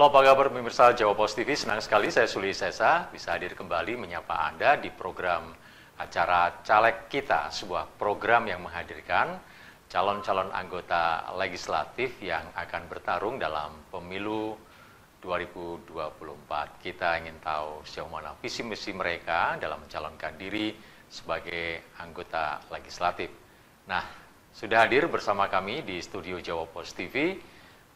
Halo, apa kabar pemirsa Jawa Post TV? Senang sekali saya Suli Sesa bisa hadir kembali menyapa Anda di program acara Caleg Kita, sebuah program yang menghadirkan calon-calon anggota legislatif yang akan bertarung dalam pemilu 2024. Kita ingin tahu sejauh mana visi misi mereka dalam mencalonkan diri sebagai anggota legislatif. Nah, sudah hadir bersama kami di studio Jawa Post TV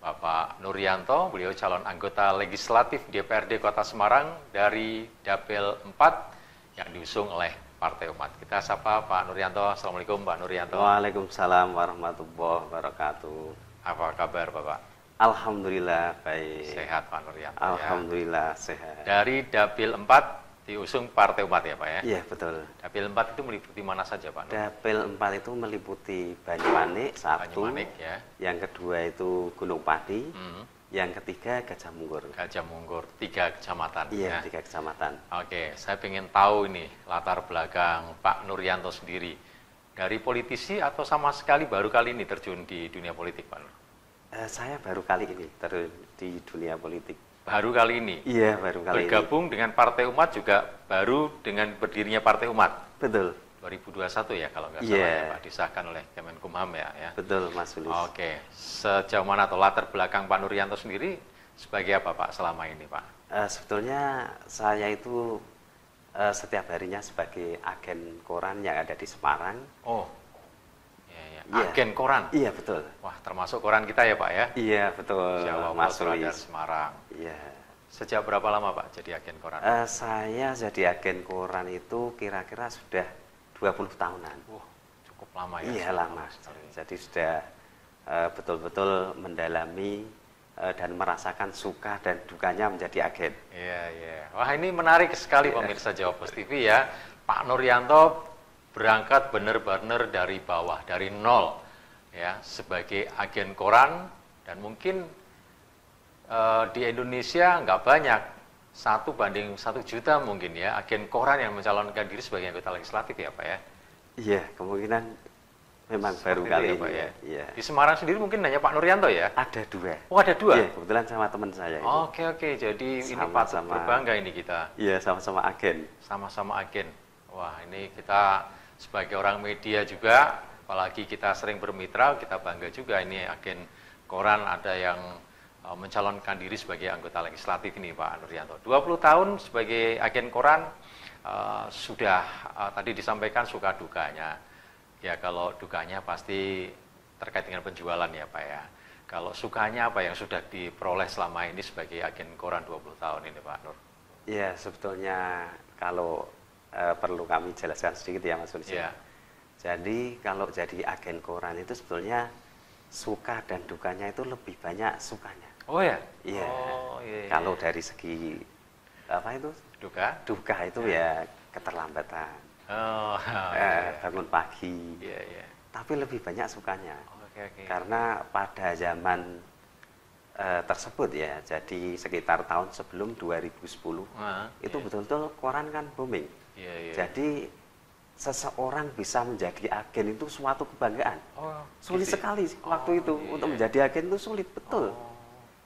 Bapak Nuryanto, beliau calon anggota legislatif DPRD Kota Semarang dari Dapil 4 yang diusung oleh Partai Umat. Kita sapa Pak Nuryanto. Assalamualaikum Pak Nuryanto. Waalaikumsalam warahmatullahi wabarakatuh. Apa kabar Bapak? Alhamdulillah baik. Sehat Pak Nuryanto. Alhamdulillah sehat. Dari Dapil 4 diusung Partai Umat ya Pak ya? Iya betul. Dapil 4 itu meliputi mana saja Pak? Dapil 4 itu meliputi Banyumanik satu, Banyumanik ya. Yang kedua itu Gunung Pati, yang ketiga Gajah Mungkur. Gajah Mungkur, 3 kecamatan. Iya, ya. 3 kecamatan. Oke, saya ingin tahu ini latar belakang Pak Nuryanto sendiri. Dari politisi atau sama sekali baru kali ini terjun di dunia politik Pak Nur? Saya baru kali ini terjun di dunia politik. Baru kali ini? Iya, baru kali Bergabung dengan Partai Umat juga baru dengan berdirinya Partai Umat? Betul. 2021 ya kalau nggak salah ya Pak, disahkan oleh Kemenkumham ya. Betul Mas Sulis. Oke, sejauh mana atau latar belakang Pak Nuryanto sendiri sebagai apa Pak selama ini Pak? Sebetulnya saya itu setiap harinya sebagai agen koran yang ada di Semarang. Oh, iya. Agen koran? Iya betul. Wah, termasuk koran kita ya Pak ya? Iya betul. Jawa Mas Post Radar Sulis. Semarang. Iya. Sejak berapa lama Pak jadi agen koran? Saya jadi agen koran itu kira-kira sudah 20 tahunan. Cukup lama ya? Iya lama. Jadi sudah betul-betul mendalami dan merasakan suka dan dukanya menjadi agen. Iya. Wah, ini menarik sekali pemirsa Jawa Post TV ya. Pak Nuryanto berangkat benar-benar dari bawah, dari nol ya, sebagai agen koran, dan mungkin di Indonesia nggak banyak, 1 banding 1 juta mungkin ya, agen koran yang mencalonkan diri sebagai anggota legislatif ya Pak ya? Iya, kemungkinan memang Seperti baru itu kali ya, ini. Pak, ya? Iya. Di Semarang sendiri mungkin hanya Pak Nuryanto ya? Ada 2. Oh, ada 2? Iya, kebetulan sama teman saya itu. Oke, jadi ini patut berbangga ini kita. Iya, sama-sama agen. Sama-sama agen. Wah, ini kita sebagai orang media juga, apalagi kita sering bermitra, kita bangga juga ini agen koran ada yang mencalonkan diri sebagai anggota legislatif ini Pak Nuryanto. 20 tahun sebagai agen koran, sudah tadi disampaikan suka dukanya. Ya kalau dukanya pasti terkait dengan penjualan ya Pak ya. Kalau sukanya apa yang sudah diperoleh selama ini sebagai agen koran 20 tahun ini Pak Nur? Ya sebetulnya kalau perlu kami jelaskan sedikit ya Mas Sulis. Ya. Jadi kalau jadi agen koran itu sebetulnya suka dan dukanya itu lebih banyak sukanya. Oh ya? Iya. Oh, iya. Kalau dari segi apa itu? Duka? Duka itu ya keterlambatan. Oh, bangun pagi. Iya. Tapi lebih banyak sukanya. Oke. Karena pada zaman tersebut ya, jadi sekitar tahun sebelum 2010, itu betul-betul koran kan booming. Iya. Jadi seseorang bisa menjadi agen itu suatu kebanggaan. Sulit sekali waktu itu untuk menjadi agen itu sulit betul.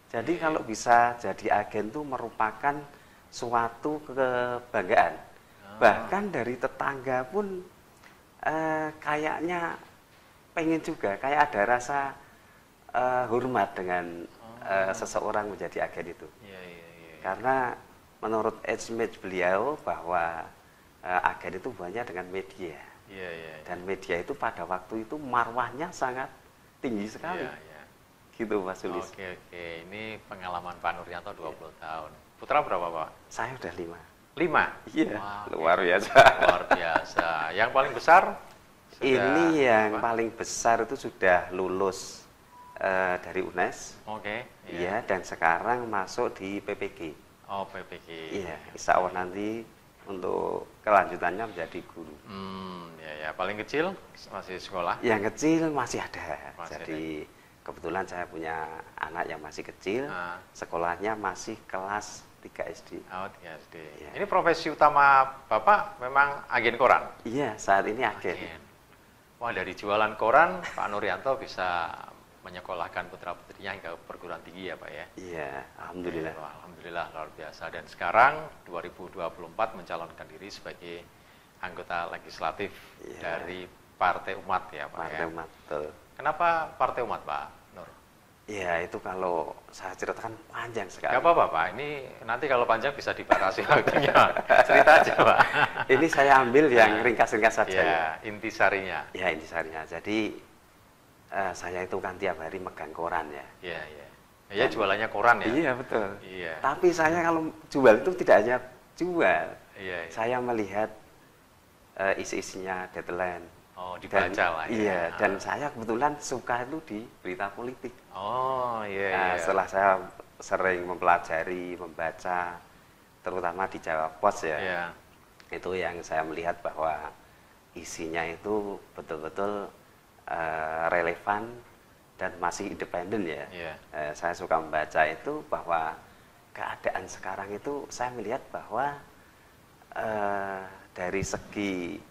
Jadi kalau bisa jadi agen itu merupakan suatu kebanggaan. Bahkan dari tetangga pun kayaknya pengen juga, kayak ada rasa hormat dengan seseorang menjadi agen itu. Iya. Karena menurut image beliau bahwa agen itu banyak dengan media. Iya. Dan media itu pada waktu itu marwahnya sangat tinggi sekali. Iya. Gitu Mas Sulis. Oke. Ini pengalaman Pak Nuryanto 20 tahun. Putra berapa Pak? Saya udah 5. 5? Iya, Wah, luar biasa. Luar biasa. Yang paling besar? Ini yang paling besar itu sudah lulus dari UNES. Oke. Iya, dan sekarang masuk di PPG. Oh, PPG. Iya, insya Allah nanti untuk kelanjutannya menjadi guru. Ya. Paling kecil masih sekolah? Yang kecil masih ada. Jadi kebetulan saya punya anak yang masih kecil, sekolahnya masih kelas 3 SD. Oh, 3 SD. Ya. Ini profesi utama Bapak memang agen koran? Iya, saat ini agen. Wah, dari jualan koran Pak Nuryanto bisa menyekolahkan putra-putrinya hingga perguruan tinggi ya Pak ya. Iya, alhamdulillah. Wah, alhamdulillah luar biasa. Dan sekarang 2024 mencalonkan diri sebagai anggota legislatif dari Partai Umat ya Pak. Partai Umat, betul. Kenapa Partai Umat Pak Nur? Ya itu kalau saya ceritakan panjang sekali. Gak apa-apa Pak, ini nanti kalau panjang bisa dibatasi waktunya. Cerita aja Pak. Ini saya ambil yang ringkas-ringkas saja. Ya, intisarinya. Ya intisarinya. Jadi saya itu kan tiap hari megang koran ya. Iya, iya. Ya jualannya koran ya. Iya betul. Iya. Tapi saya kalau jual itu tidak hanya jual. Iya, iya. Saya melihat isi-isinya deadline. Oh, dibaca lah ya. Iya, dan saya kebetulan suka itu di berita politik. Oh, iya, Nah, iya. setelah saya sering mempelajari, membaca, terutama di Jawa Pos ya, Iya. itu yang saya melihat bahwa isinya itu betul-betul relevan dan masih independen ya. Iya. Saya suka membaca itu bahwa keadaan sekarang itu saya melihat bahwa dari segi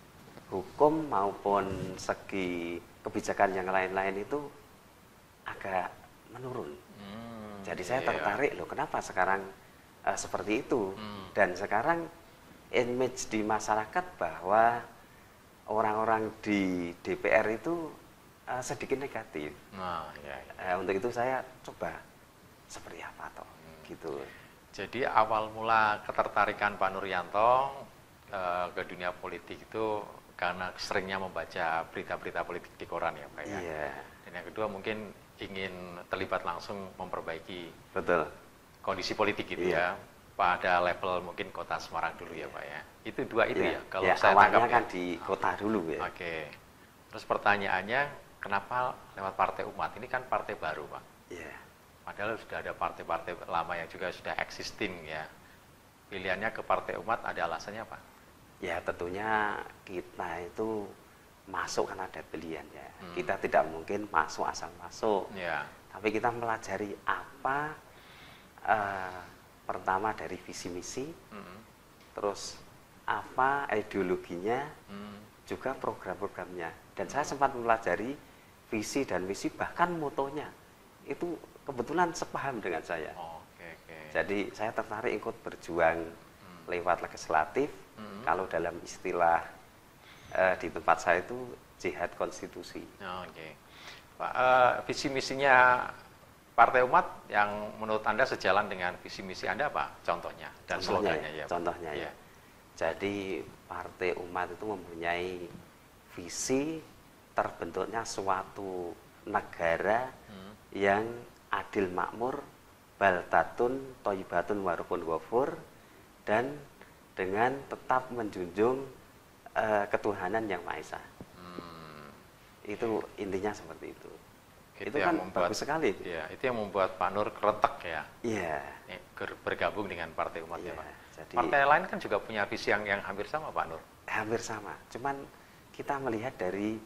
hukum maupun segi kebijakan yang lain-lain itu agak menurun. Jadi saya iya. tertarik loh, kenapa sekarang seperti itu? Dan sekarang image di masyarakat bahwa orang-orang di DPR itu sedikit negatif. Nah, iya, iya. Untuk itu saya coba seperti apa toh, gitu. Jadi awal mula ketertarikan Pak Nuryanto ke dunia politik itu karena seringnya membaca berita-berita politik di koran ya Pak ya. Iya, Dan yang kedua mungkin ingin terlibat langsung memperbaiki betul. kondisi politik gitu Iya. ya. Pada level mungkin kota Semarang dulu ya Pak ya. Itu dua itu Iya. ya kalau Ya, saya awalnya tangkap kan ya. di kota dulu ya. Oke. Terus pertanyaannya kenapa lewat Partai Umat? Ini kan partai baru Pak. Iya. Padahal sudah ada partai-partai lama yang juga sudah existing ya. Pilihannya ke Partai Umat ada alasannya apa? Ya tentunya kita itu masuk kan ada pilihan ya. Kita tidak mungkin masuk asal masuk. Ya. Tapi kita melajari apa pertama dari visi misi, terus apa ideologinya, juga program-programnya. Dan saya sempat mempelajari visi dan misi bahkan motonya itu kebetulan sepaham dengan saya. Oke, oke. Jadi saya tertarik ikut berjuang lewat legislatif. Kalau dalam istilah di tempat saya itu jihad konstitusi. Oke. Pak, visi misinya Partai Umat yang menurut Anda sejalan dengan visi misi Anda apa? Contohnya dan slogannya ya. Contohnya ya. Jadi Partai Umat itu mempunyai visi terbentuknya suatu negara yang adil makmur, baldatun, toibatun, warukun wafur, dan dengan tetap menjunjung ketuhanan yang Maha Esa. Itu intinya seperti itu. Itu kan bagus sekali. Ya, itu yang membuat Pak Nur keretak ya. Iya. Bergabung dengan Partai Umat ya Iya, Pak. jadi Partai lain kan juga punya visi yang hampir sama Pak Nur. hampir sama. Cuman kita melihat dari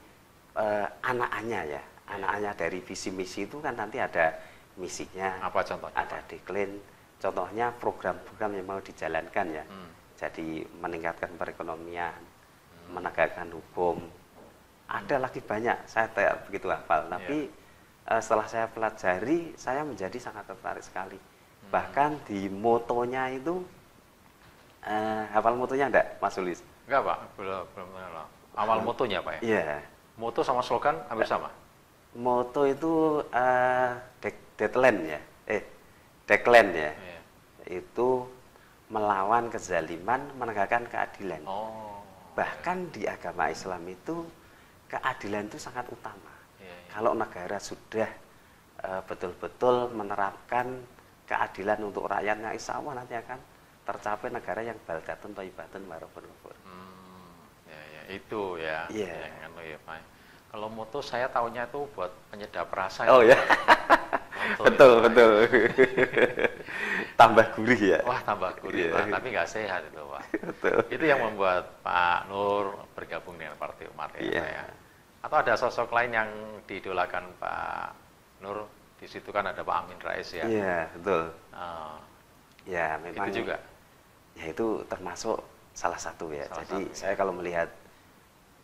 anak-annya ya. Anak-annya dari visi misi itu kan nanti ada misinya. Apa contohnya? Ada dekline. Contohnya program-program yang mau dijalankan ya. Jadi meningkatkan perekonomian, menegakkan hukum. Ada lagi banyak, saya tidak begitu hafal. Tapi setelah saya pelajari, saya menjadi sangat tertarik sekali. Bahkan di motonya itu, hafal motonya enggak, Mas Sulis? Enggak Pak, belum kenal. Awal motonya Pak ya? Iya. Moto sama slogan hampir sama? Moto itu deadline ya, decline ya. Iya. Itu melawan kezaliman, menegakkan keadilan. Oh. Bahkan di agama Islam itu keadilan itu sangat utama. Iya. Kalau negara sudah betul-betul menerapkan keadilan untuk rakyatnya, insya Allah nanti akan tercapai negara yang baldatun, thayyibatun, warokun wafur. Ya, itu ya. Iya. Yang ya Pak. Kalau moto saya tahunya itu buat penyedap rasa. Oh ya, Moto betul itu, betul. Tambah gurih ya. Wah tambah gurih Iya. Pak, tapi nggak sehat itu Pak. Betul. Itu yang membuat Pak Nur bergabung dengan Partai Umat ya, Iya. Pak, ya. Atau ada sosok lain yang diidolakan Pak Nur? Di situ kan ada Pak Amin Rais ya. Iya betul. Oh, Ya memang. itu juga. Ya itu termasuk salah satu ya. Salah Jadi satu, saya kalau melihat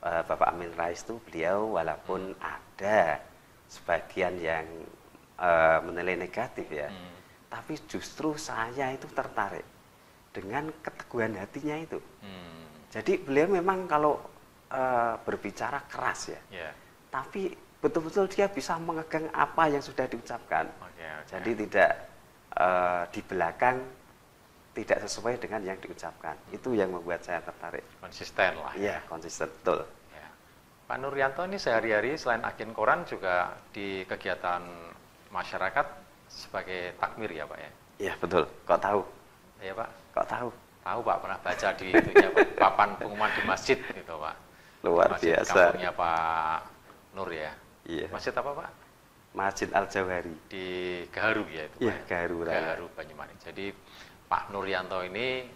Bapak Amin Rais itu beliau walaupun ada sebagian yang menilai negatif ya. Tapi justru saya itu tertarik dengan keteguhan hatinya itu. Jadi beliau memang kalau berbicara keras ya, tapi betul-betul dia bisa mengegang apa yang sudah diucapkan. Jadi tidak di belakang tidak sesuai dengan yang diucapkan. Itu yang membuat saya tertarik. Konsisten lah. Iya, konsisten, betul. Ya. Pak Nuryanto ini sehari-hari selain agen koran juga di kegiatan masyarakat sebagai takmir ya Pak ya? Iya, betul. Kok tahu? Iya Pak? Kok tahu? Tahu Pak, pernah baca di itunya Pak, papan pengumuman di masjid gitu Pak. Luar masjid biasa. Kampungnya Pak Nur ya? Iya. Masjid apa Pak? Masjid Al-Jawhari. Di Gaharu ya itu Pak? Iya, Gaharu Raya. Gaharu Banyumanik. Jadi Pak Nuryanto ini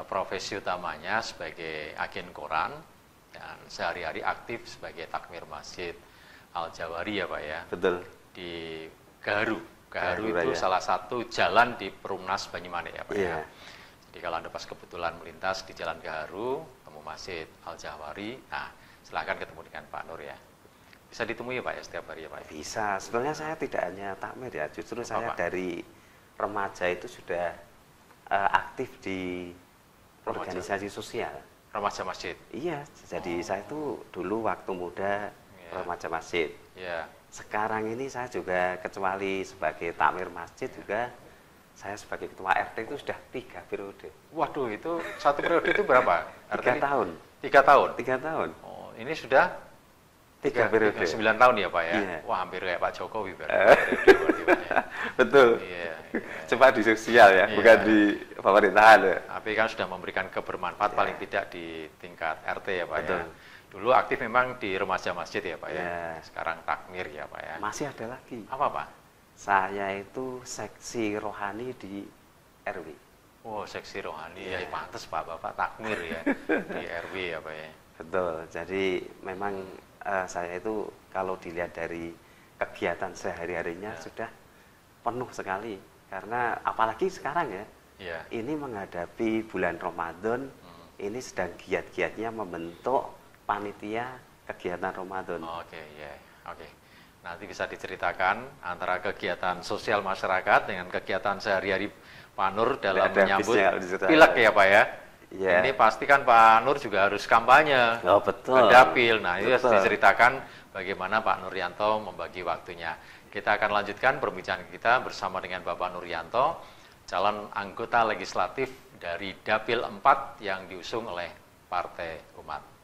profesi utamanya sebagai agen koran dan sehari-hari aktif sebagai takmir masjid Al-Jawhari ya Pak ya? Betul. Di Gaharu. Gaharu Gaharu itu Raya. salah satu jalan di Perumnas Banyumanik ya Pak Iya. ya? Jadi kalau Anda pas kebetulan melintas di Jalan Gaharu, ketemu Masjid Al-Jawhari, nah silahkan ketemu dengan Pak Nur ya. Bisa ditemui ya Pak ya setiap hari ya Pak? Bisa. Sebenarnya saya tidak hanya takmir ya, justru saya Pak? dari remaja itu sudah aktif di Remaja. organisasi sosial. Remaja masjid. Iya, jadi saya itu dulu waktu muda Iya. remaja masjid. Ya. Sekarang ini saya juga kecuali sebagai takmir masjid juga saya sebagai ketua RT itu sudah 3 periode. Waduh, itu satu periode itu berapa? 3 tahun. 3 tahun. 3 tahun. Oh, ini sudah 3 periode. 9 tahun ya Pak ya? Iya. Wah, hampir kayak Pak Jokowi berarti. Betul. Iya. Coba di sosial ya, Iya. bukan di pemerintahan ya. Tapi kan sudah memberikan kebermanfaat paling tidak di tingkat RT ya Pak Betul. ya. Dulu aktif memang di remaja masjid ya Pak ya. Iya. Sekarang takmir ya Pak ya. Masih ada lagi. Apa Pak? Saya itu seksi rohani di RW. Oh, seksi rohani Iya. ya pantes Pak Bapak takmir ya di RW ya Pak ya. Betul. Jadi memang saya itu kalau dilihat dari kegiatan sehari-harinya Ya. sudah penuh sekali. Karena apalagi sekarang ya, Iya. ini menghadapi bulan Ramadan, ini sedang giat-giatnya membentuk panitia kegiatan Ramadan. Oke, ya. Oke. Nanti bisa diceritakan antara kegiatan sosial masyarakat dengan kegiatan sehari-hari Pak Nur dalam Ada menyambut habisnya kalau diceritakan. pilek ya Pak ya. Iya. Ini pasti kan Pak Nur juga harus kampanye. Oh, betul. Ke dapil. Nah, itu harus Betul. diceritakan bagaimana Pak Nuryanto membagi waktunya. Kita akan lanjutkan perbincangan kita bersama dengan Bapak Nuryanto, calon anggota legislatif dari Dapil 4 yang diusung oleh Partai Umat.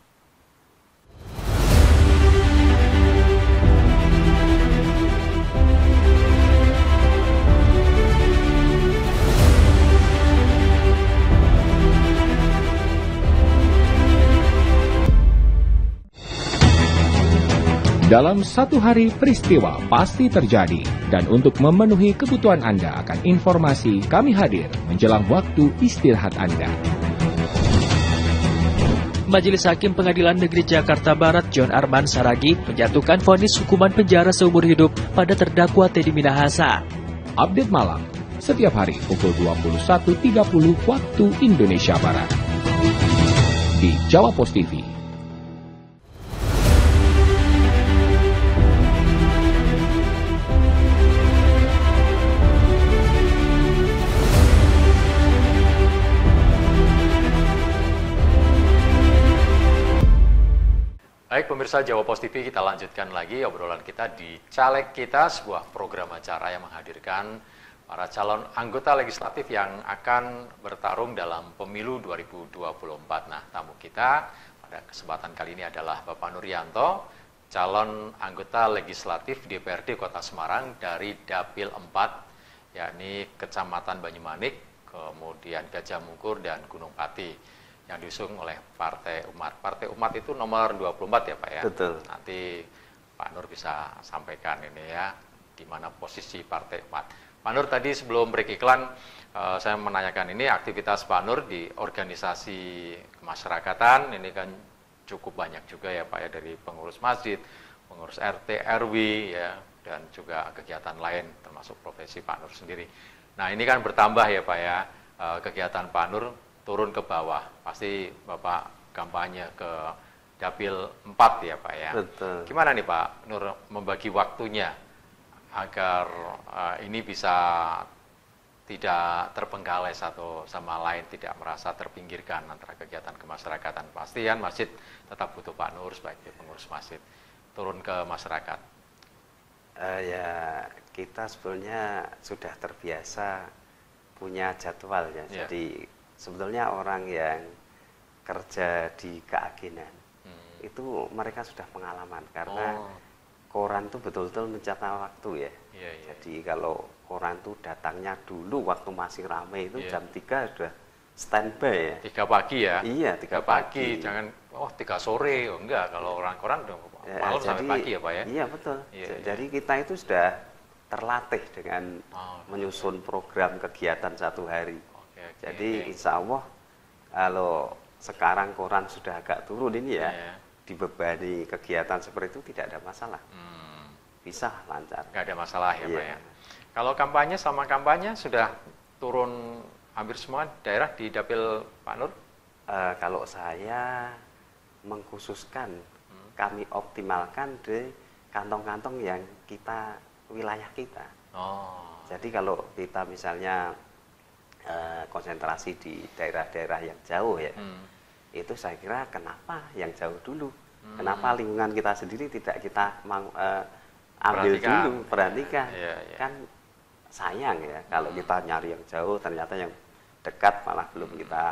Dalam satu hari peristiwa pasti terjadi, dan untuk memenuhi kebutuhan Anda akan informasi, kami hadir menjelang waktu istirahat Anda. Majelis Hakim Pengadilan Negeri Jakarta Barat John Arman Saragih menjatuhkan vonis hukuman penjara seumur hidup pada terdakwa Teddy Minahasa. Update malam, setiap hari pukul 21.30 waktu Indonesia Barat. Di Jawa Pos TV. Baik pemirsa Jawa Pos TV, kita lanjutkan lagi obrolan kita di Caleg Kita, sebuah program acara yang menghadirkan para calon anggota legislatif yang akan bertarung dalam pemilu 2024. Nah, tamu kita pada kesempatan kali ini adalah Bapak Nuryanto, calon anggota legislatif DPRD Kota Semarang dari Dapil 4, yakni Kecamatan Banyumanik, kemudian Gajah Mungkur, dan Gunung Pati, yang diusung oleh Partai Umat. Partai Umat itu nomor 24 ya Pak ya? Betul. Nanti Pak Nur bisa sampaikan ini ya, di mana posisi Partai Umat. Pak Nur, tadi sebelum break iklan, saya menanyakan ini aktivitas Pak Nur di organisasi kemasyarakatan, ini kan cukup banyak juga ya Pak ya, dari pengurus masjid, pengurus RT, RW ya, dan juga kegiatan lain termasuk profesi Pak Nur sendiri. Nah ini kan bertambah ya Pak ya, kegiatan Pak Nur turun ke bawah, pasti Bapak kampanye ke dapil 4 ya Pak ya. Betul. Gimana nih Pak Nur membagi waktunya agar ini bisa tidak terbengkalai satu sama lain, tidak merasa terpinggirkan antara kegiatan kemasyarakatan. Pasti kan masjid tetap butuh Pak Nur sebagai pengurus masjid turun ke masyarakat. Ya kita sebetulnya sudah terbiasa punya jadwal ya. Yeah. Jadi sebetulnya orang yang kerja di keagenan itu mereka sudah pengalaman karena koran tuh betul-betul mencatat waktu ya. Yeah. Jadi kalau koran tuh datangnya dulu waktu masih ramai itu Yeah. jam 3 sudah standby ya. 3 pagi ya? Iya, 3 pagi. Jangan 3 sore, enggak. Kalau orang koran Ya, malam jadi, sampai pagi ya Pak ya? Iya betul. Iya, Jadi kita itu sudah terlatih dengan menyusun program kegiatan satu hari. Jadi insya Allah kalau sekarang koran sudah agak turun ini ya, dibebani kegiatan seperti itu tidak ada masalah. Bisa lancar. Nggak ada masalah ya Pak Iya. ya? Kalau kampanye, sama kampanye sudah turun hampir semua daerah di dapil Pak Nur? Kalau saya mengkhususkan, kami optimalkan di kantong-kantong yang kita, wilayah kita. Jadi kalau kita misalnya konsentrasi di daerah-daerah yang jauh ya, itu saya kira kenapa yang jauh dulu? Kenapa lingkungan kita sendiri tidak kita ambil dulu, perhatikan? Iya. Kan sayang ya kalau kita nyari yang jauh ternyata yang dekat malah belum kita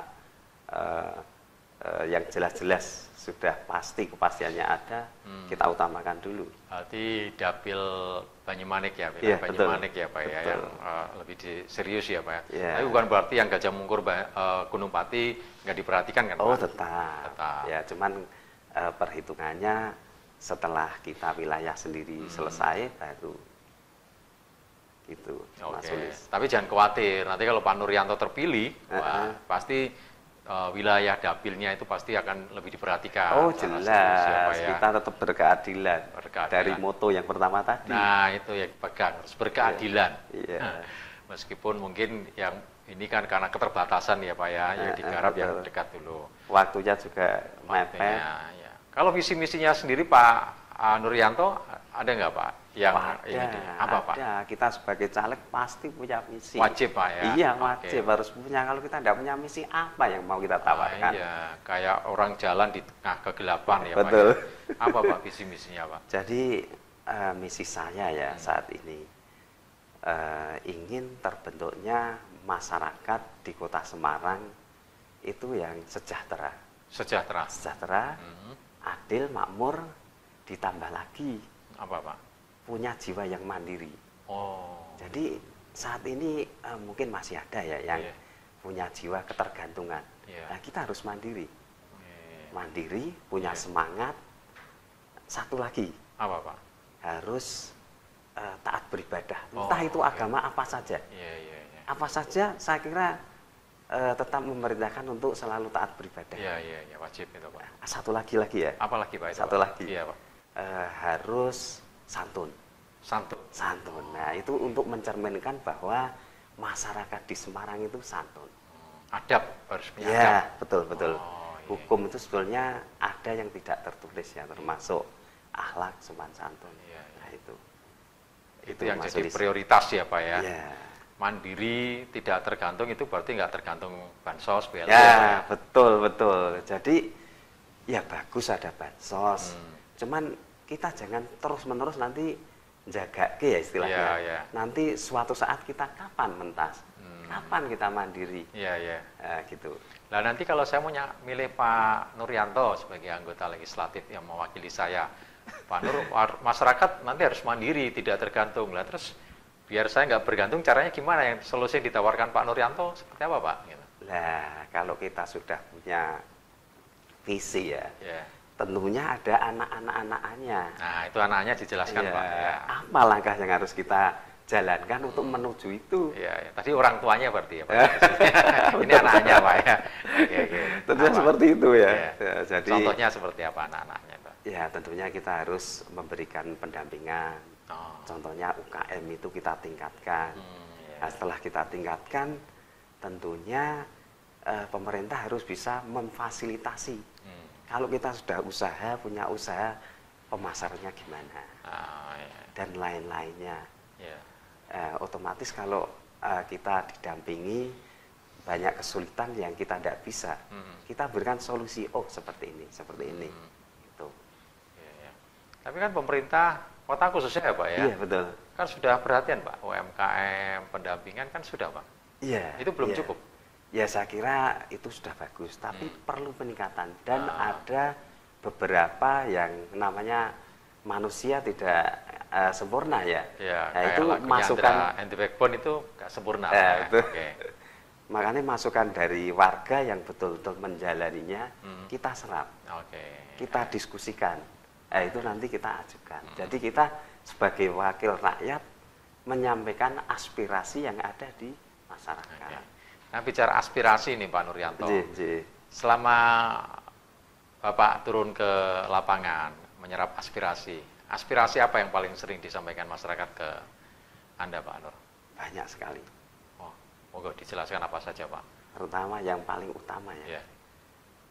yang jelas-jelas sudah pasti kepastiannya ada, kita utamakan dulu. Berarti dapil Banyumanik ya, Iya, Banyumanik ya Pak ya, betul. yang lebih serius ya Pak ya. Iya. Tapi bukan berarti yang Gajah Mungkur, Gunung Pati nggak diperhatikan kan Oh Pak? tetap. Ya cuman perhitungannya setelah kita wilayah sendiri selesai baru gitu, Mas Oke. Sulis. Tapi jangan khawatir, nanti kalau Pak Nuryanto terpilih, wah, pasti wilayah dapilnya itu pasti akan lebih diperhatikan. Oh secara jelas, serius ya, Pak ya. kita tetap berkeadilan. Berkeadilan. Dari moto yang pertama tadi. Nah itu yang pegang, harus berkeadilan. Iya. Meskipun mungkin yang ini kan karena keterbatasan ya Pak ya, yang digarap yang betul. dekat dulu. Waktunya juga mepet. Waktunya, ya. Kalau visi misinya sendiri Pak Nuryanto ada nggak Pak? Yang apa Pak? Ada. Kita sebagai caleg pasti punya misi. Wajib Pak ya? Iya wajib, Oke. harus punya. Kalau kita tidak punya misi, apa yang mau kita tawarkan? Iya, kayak orang jalan di tengah kegelapan ya Betul. Pak ya? Apa Pak visi misinya Pak? Jadi misi saya ya saat ini ingin terbentuknya masyarakat di Kota Semarang itu yang sejahtera. Sejahtera. Adil, makmur, ditambah lagi Apa Pak? punya jiwa yang mandiri. Oh. Jadi saat ini mungkin masih ada ya yang Iya. punya jiwa ketergantungan. Iya. Nah, kita harus mandiri. Iya. Mandiri, punya semangat. Satu lagi, Apa Pak? harus taat beribadah. Oh, Entah itu iya. agama apa saja. Iya. Apa saja saya kira tetap memerintahkan untuk selalu taat beribadah. Iya, wajib itu Pak. Satu lagi ya. Apa lagi Pak? Itu, Satu Pak? lagi. Iya Pak. Harus santun. Santun. Nah, itu untuk mencerminkan bahwa masyarakat di Semarang itu santun. Adab, harus punya adab. Ya, betul. Oh, iya. Hukum itu sebetulnya ada yang tidak tertulis ya, termasuk akhlak, sopan santun. Iya. Nah, itu. Itu yang Mas jadi Sulis. prioritas ya Pak ya. Ya. Mandiri, tidak tergantung itu berarti nggak tergantung bansos, BLT. Ya, betul. Jadi ya bagus ada bansos. Cuman kita jangan terus-menerus nanti jaga ya istilahnya. Iya. Nanti suatu saat kita kapan mentas? Kapan kita mandiri? Iya. Nah, gitu. Nah nanti kalau saya mau milih Pak Nuryanto sebagai anggota legislatif yang mewakili saya, Pak Nur, masyarakat nanti harus mandiri, tidak tergantung. Lah terus biar saya nggak bergantung, caranya gimana? Yang solusi yang ditawarkan Pak Nuryanto seperti apa Pak? Gitu. Nah, kalau kita sudah punya visi ya, Ya. tentunya ada anak-anak-anaknya. Nah itu anaknya dijelaskan Ya, Pak. Ya. apa langkah yang harus kita jalankan untuk menuju itu? Ya. Tadi orang tuanya berarti ya Pak. Ini anaknya Pak ya. Oke. Tentunya Apa? seperti itu ya. Ya. Ya, jadi Contohnya seperti apa anak-anaknya Pak? ya tentunya kita harus memberikan pendampingan. Oh. Contohnya UKM itu kita tingkatkan. Ya. Nah, setelah kita tingkatkan, tentunya pemerintah harus bisa memfasilitasi kalau kita sudah usaha, punya usaha, pemasarannya gimana, dan lain-lainnya. Otomatis kalau kita didampingi banyak kesulitan yang kita tidak bisa, kita berikan solusi, oh seperti ini. Gitu. Tapi kan pemerintah kota khususnya ya Pak ya? Iya betul. Kan sudah perhatian Pak, UMKM, pendampingan kan sudah Pak? Iya. Itu belum cukup? Ya saya kira itu sudah bagus, tapi perlu peningkatan. Dan ada beberapa yang namanya manusia tidak sempurna ya. Nah, itu masukan anti backbone itu nggak sempurna. Itu. Makanya masukan dari warga yang betul-betul menjalaninya kita serap, kita diskusikan. Itu nanti kita ajukan. Jadi kita sebagai wakil rakyat menyampaikan aspirasi yang ada di masyarakat. Nah, bicara aspirasi nih Pak Nuryanto, selama Bapak turun ke lapangan menyerap aspirasi apa yang paling sering disampaikan masyarakat ke Anda Pak Nur? Banyak sekali. Oh, monggo dijelaskan apa saja Pak? Terutama yang paling utama ya,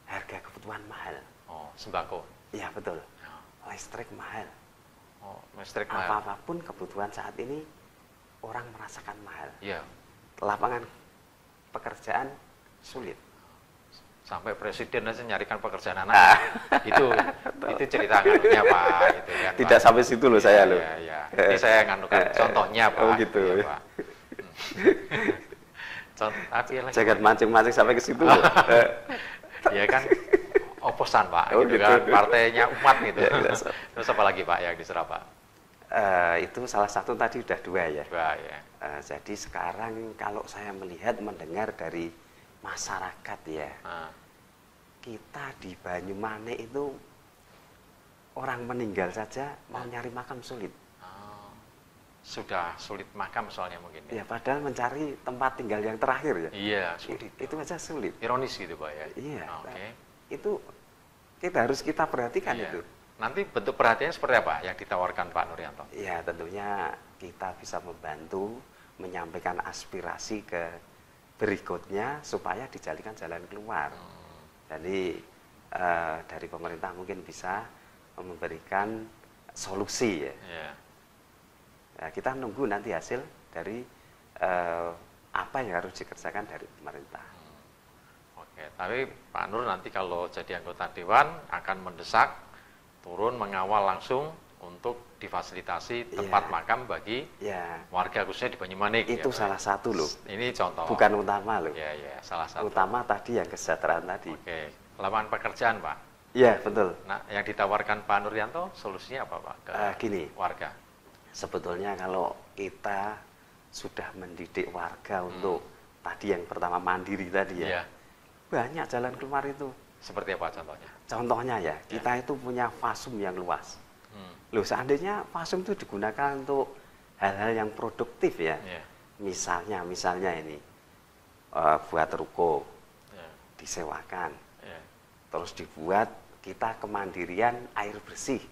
harga kebutuhan mahal. Oh, sembako? Iya betul. Listrik mahal. Oh, listrik mahal. Apapun kebutuhan saat ini orang merasakan mahal. Iya. Lapangan pekerjaan sulit. Sampai presiden aja nyarikan pekerjaan anak. Itu cerita nganunya Pak, gitu kan. Tidak Pak. Sampai situ loh saya loh. Iya. Ini saya nganukan contohnya Pak. Oh gitu. Ya, Pak. Jangan mancing-mancing sampai ke situ. Iya kan, oposan Pak, oh, gitu kan. Partainya umat gitu. Terus apa lagi Pak yang diserap Pak? Itu salah satu tadi udah dua ya. Jadi sekarang kalau saya mendengar dari masyarakat ya, kita di Banyumanik itu orang meninggal saja mau nyari makam sulit. Sudah sulit makam soalnya mungkin. Ya padahal mencari tempat tinggal yang terakhir ya. Iya sulit. Itu aja sulit. Ironis gitu Pak ya. Iya. Itu harus kita perhatikan itu. Nanti bentuk perhatiannya seperti apa yang ditawarkan Pak Nuryanto? Ya tentunya kita bisa membantu menyampaikan aspirasi ke berikutnya supaya dijadikan jalan keluar. Jadi dari pemerintah mungkin bisa memberikan solusi ya. Nah, kita nunggu nanti hasil dari apa yang harus dikerjakan dari pemerintah. Tapi Pak Nur nanti kalau jadi anggota Dewan akan mendesak turun mengawal langsung untuk difasilitasi tempat makam bagi warga khususnya di Banyumanik. Itu salah satu loh. Ini contoh. Bukan utama loh. Iya, salah satu. Utama tadi yang kesejahteraan tadi. Lapangan pekerjaan Pak. Iya betul. Nah, yang ditawarkan Pak Nuryanto solusinya apa Pak ke warga? Sebetulnya kalau kita sudah mendidik warga untuk tadi yang pertama mandiri tadi ya, banyak jalan keluar itu. Seperti apa contohnya? Contohnya ya, kita itu punya fasum yang luas. Loh, seandainya fasum itu digunakan untuk hal-hal yang produktif ya. Misalnya ini buat ruko, disewakan, terus dibuat kita kemandirian air bersih,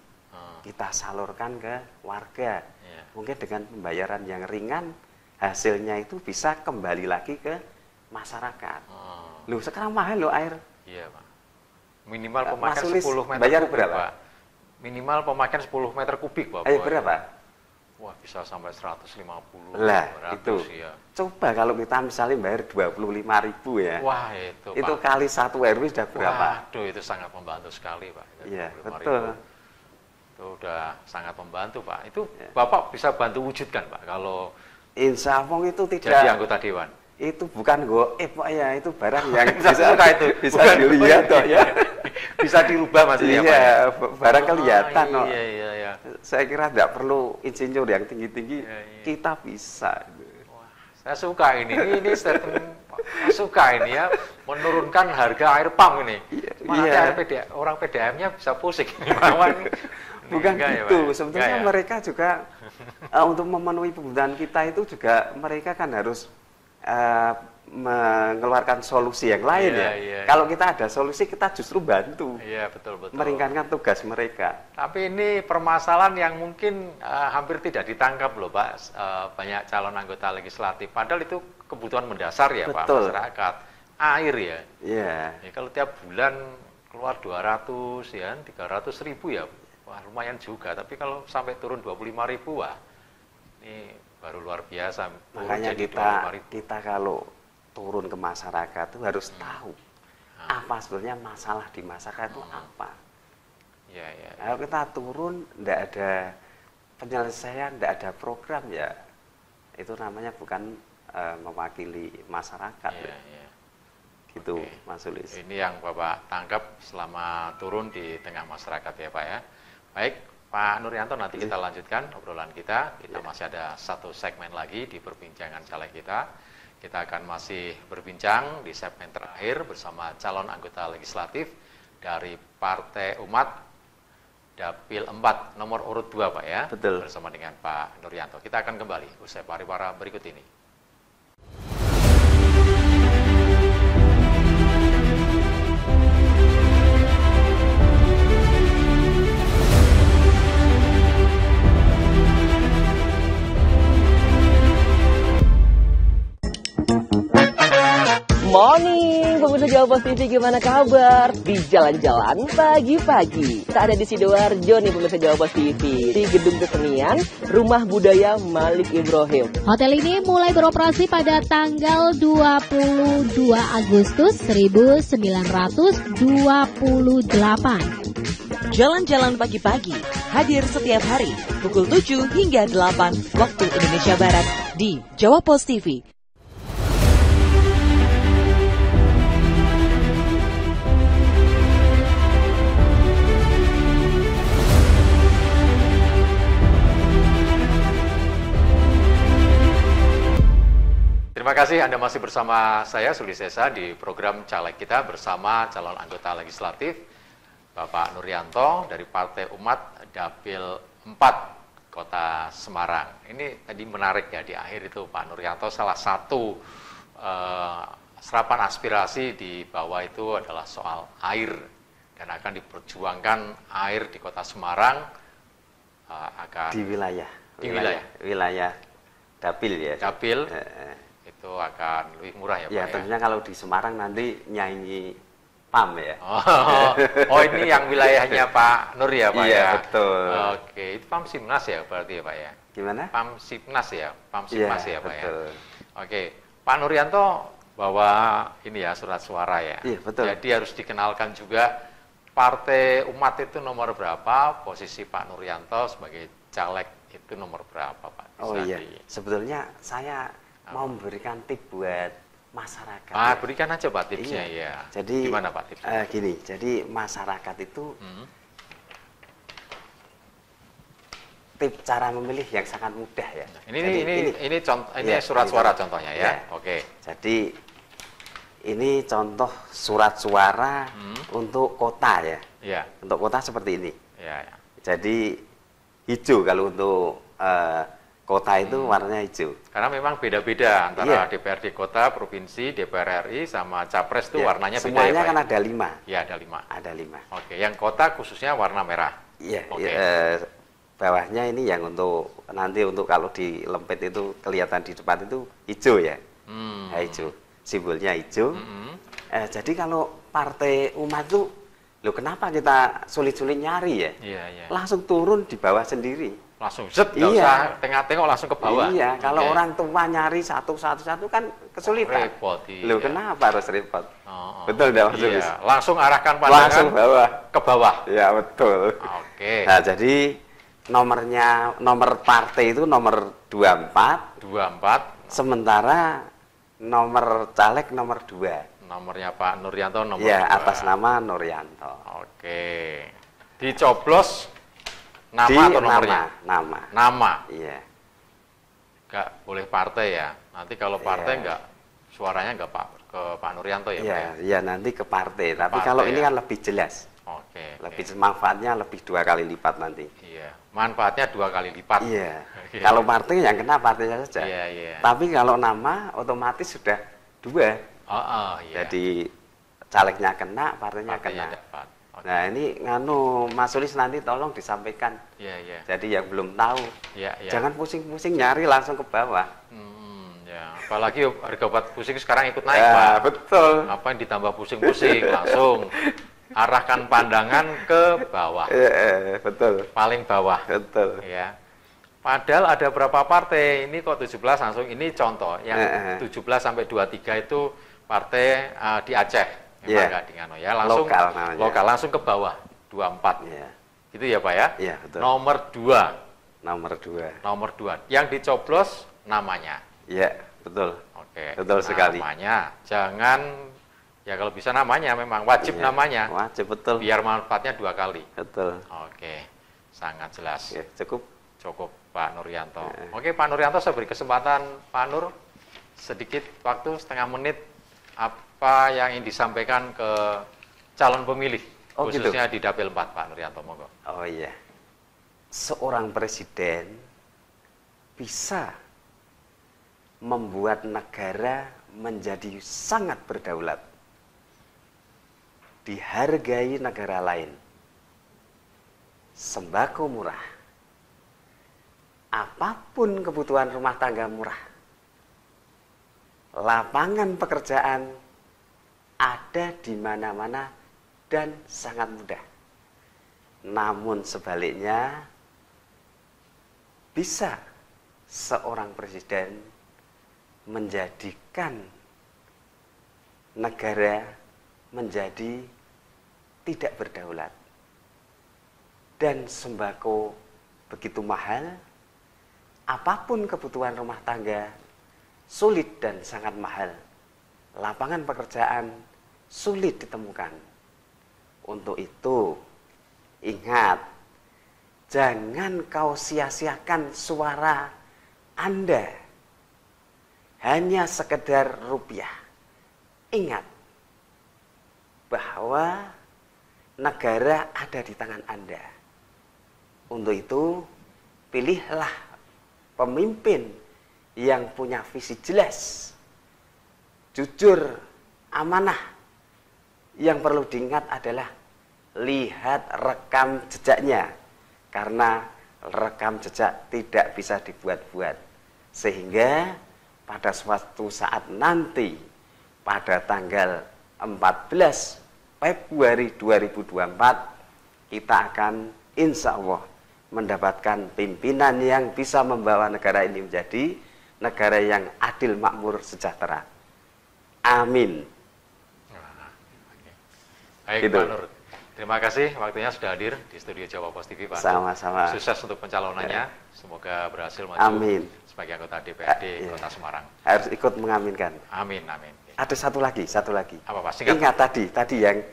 kita salurkan ke warga. Mungkin dengan pembayaran yang ringan, hasilnya itu bisa kembali lagi ke masyarakat. Loh, sekarang mahal loh air. Iya Pak. Minimal pemakaian 10 meter bayar kubik berapa? Pak. Minimal pemakaian 10 meter kubik Pak. Berapa? Wah, bisa sampai 150. Lah, 200, itu. Ya. Coba kalau kita misalnya bayar 25.000 ya. Wah, itu Pak. Kali 1 RW sudah berapa? Waduh, itu sangat membantu sekali Pak. Iya, betul. Itu udah sangat membantu Pak. Itu Bapak bisa bantu wujudkan Pak kalau Insya Allah itu tidak jadi anggota Dewan. Itu bukan goib Pak ya, itu barang yang bisa dilihat kok ya. Bisa dirubah maksudnya Pak. Iya, barang kelihatan kok. Iya. Saya kira tidak perlu insinyur yang tinggi-tinggi, kita bisa. Wah, saya suka ini statement suka ini ya, menurunkan harga air pump ini. Orang PDAM-nya bisa pusing. Bukan gitu, sebetulnya mereka juga untuk memenuhi kebutuhan kita itu juga mereka kan harus mengeluarkan solusi yang lain Kalau kita ada solusi kita justru bantu. Iya, betul. Meringankan tugas mereka. Tapi ini permasalahan yang mungkin hampir tidak ditangkap loh Pak, banyak calon anggota legislatif. Padahal itu kebutuhan mendasar ya Pak masyarakat. Air ya. Iya. Kalau tiap bulan keluar 200 ya, 300.000 ya, wah lumayan juga. Tapi kalau sampai turun 25.000, wah ini baru luar biasa. Makanya kita kalau turun ke masyarakat itu harus tahu apa sebenarnya masalah di masyarakat itu apa. Ya, ya. Kalau kita turun, tidak ada penyelesaian, tidak ada program, ya itu namanya bukan mewakili masyarakat. Ya, ya. Gitu, Oke. Mas Sulis. Ini yang Bapak tangkap selama turun di tengah masyarakat ya Pak ya. Baik, Pak Nuryanto, nanti kita lanjutkan obrolan kita. Kita masih ada satu segmen lagi di perbincangan caleg kita. Kita akan masih berbincang di segmen terakhir bersama calon anggota legislatif dari Partai Umat Dapil 4 nomor urut 2 Pak ya. Betul. Bersama dengan Pak Nuryanto. Kita akan kembali usai pariwara berikut ini. Morning, pemirsa Jawa Post TV, gimana kabar? Di jalan-jalan pagi-pagi. Kita ada di Sidoarjo nih pemirsa Jawa Post TV, di Gedung Kesenian Rumah Budaya Malik Ibrahim. Hotel ini mulai beroperasi pada tanggal 22 Agustus 1928. Jalan-jalan pagi-pagi hadir setiap hari pukul 7 hingga 8 waktu Indonesia Barat di Jawa Post TV. Terima kasih Anda masih bersama saya Sulis Sesa di program Caleg kita bersama calon anggota legislatif Bapak Nuryanto dari Partai Umat Dapil 4 Kota Semarang. Ini tadi menarik ya, di akhir itu Pak Nuryanto salah satu serapan aspirasi di bawah itu adalah soal air, dan akan diperjuangkan air di Kota Semarang akan Di wilayah Dapil ya. Dapil itu akan lebih murah ya Pak Ya, ya? tentunya kalau di Semarang nanti nyanyi PAM ya. Oh, ini yang wilayahnya Pak Nur ya Pak Iya, ya? betul. Oke, itu PAM Simnas ya berarti ya Pak ya? Gimana? PAM Simnas ya? PAM Simnas ya Pak betul. ya? Oke, Pak Nuryanto bawa ini ya surat suara ya? Iya, betul. Jadi harus dikenalkan juga Partai Umat itu nomor berapa, posisi Pak Nuryanto sebagai caleg itu nomor berapa Pak? Oh Bisa iya, sebetulnya saya mau memberikan tip buat masyarakat. berikan aja Pak tipsnya Iya. ya. Jadi gimana Pak tipsnya? gini, jadi masyarakat itu tip cara memilih yang sangat mudah ya. Ini contoh, ini Iya, surat ini suara contoh. contohnya ya. Iya. Oke. Jadi ini contoh surat suara untuk kota ya. Iya. Untuk kota seperti ini. Iya. Jadi hijau kalau untuk kota itu warnanya hijau. Karena memang beda-beda antara Iya. DPRD kota, provinsi, DPR RI sama Capres itu Ya, warnanya beda semuanya ya Pak? kan ada 5. Ya, ada 5. Ada 5. Oke, yang kota khususnya warna merah. Iya, Oke. bawahnya ini yang untuk nanti untuk kalau di lempit itu kelihatan di depan itu hijau ya. Nah, hijau. Simbolnya hijau. Jadi kalau Partai Umat itu, loh kenapa kita sulit-sulit nyari ya? Iya, iya. Langsung turun di bawah sendiri. Langsung zet, nggak Iya. usah tengah-tengok, langsung ke bawah. Iya, kalau Oke. orang tua nyari satu-satu kan kesulitan. Repot, iya. Loh kenapa harus repot? Oh, Betul enggak Mas iya. Sulis? Langsung arahkan pandangan Langsung bawah. ke bawah. Ya betul. Oke. Nah, jadi nomor partai itu nomor 24, 24, sementara nomor caleg nomor 2. nomornya Pak Nuryanto nomor Ya, 2. atas nama Nuryanto. Oke. Dicoblos nama Di atau nomornya? Nama. Nama. Iya. Nggak boleh partai ya. Nanti kalau partai Iya. nggak, suaranya nggak ke Pak Nuryanto ya Pak Iya, ya? iya nanti ke partai. Tapi Partai, kalau ini ya. kan lebih jelas. Oke. Lebih manfaatnya lebih 2 kali lipat nanti. Iya. Manfaatnya 2 kali lipat. Iya. Iya. Kalau partai yang kena partainya saja. Iya, iya. Tapi kalau nama otomatis sudah 2. Iya. Jadi calegnya kena, partainya Partainya kena. dapat. Oke. Nah, ini Mas Sulis nanti tolong disampaikan. Iya, iya. Jadi yang belum tahu, Iya, iya. jangan pusing-pusing nyari langsung ke bawah. Ya. Apalagi harga obat pusing sekarang ikut naik, Ya, Pak. betul. Apa yang ditambah pusing-pusing langsung arahkan pandangan ke bawah. Betul. Paling bawah. Betul. Ya. Padahal ada berapa partai, ini kok 17 langsung, ini contoh, yang 17 sampai 23 itu partai di Aceh, memang nggak di Ngano ya, langsung lokal, langsung ke bawah, 24. Gitu ya Pak ya? Iya, betul. Nomor 2. Nomor 2. Yang dicoblos namanya. Iya, betul. Oke. Betul sekali. Namanya, jangan, ya kalau bisa namanya, memang wajib namanya. Wajib, betul. Biar manfaatnya 2 kali. Betul. Oke, sangat jelas. Oke, cukup. Cukup Pak Nuryanto. Oke Pak Nuryanto, saya beri kesempatan Pak Nur sedikit waktu, setengah menit, apa yang ingin disampaikan ke calon pemilih, khususnya gitu? Di Dapil 4 Pak Nuryanto, monggo. Oh iya, seorang presiden bisa membuat negara menjadi sangat berdaulat, dihargai negara lain, sembako murah, apapun kebutuhan rumah tangga murah, lapangan pekerjaan ada di mana-mana dan sangat mudah. Namun sebaliknya, bisa seorang presiden menjadikan negara menjadi tidak berdaulat. Dan sembako begitu mahal, apapun kebutuhan rumah tangga sulit dan sangat mahal. Lapangan pekerjaan sulit ditemukan. Untuk itu, ingat, jangan kau sia-siakan suara Anda hanya sekedar rupiah. Ingat bahwa negara ada di tangan Anda. Untuk itu, pilihlah pemimpin yang punya visi jelas, jujur, amanah. Yang perlu diingat adalah lihat rekam jejaknya, karena rekam jejak tidak bisa dibuat-buat. Sehingga pada suatu saat nanti, pada tanggal 14 Februari 2024, kita akan insya Allah mendapatkan pimpinan yang bisa membawa negara ini menjadi negara yang adil, makmur, sejahtera. Amin. Baik, gitu. Pak Nur. Terima kasih waktunya sudah hadir di studio Jawa Pos TV, Pak. Sama-sama. Sukses untuk pencalonannya. Semoga berhasil maju amin. Sebagai anggota DPRD Kota Semarang. Harus ikut mengaminkan. Amin, amin. Ada satu lagi. Apa Pak? Singkat. Ingat tadi yang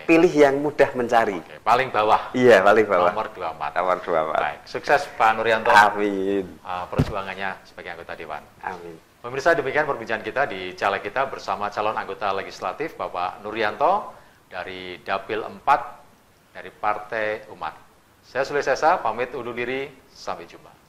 pilih yang mudah mencari. Paling bawah. Iya, paling bawah. Nomor 24. Nomor 24. Baik. Sukses Pak Nuryanto. Amin. Perjuangannya sebagai anggota Dewan. Amin. Pemirsa, demikian perbincangan kita di caleg kita bersama calon anggota legislatif Bapak Nuryanto dari Dapil 4 dari Partai Umat. Saya Sule Sesa, pamit undur diri, sampai jumpa.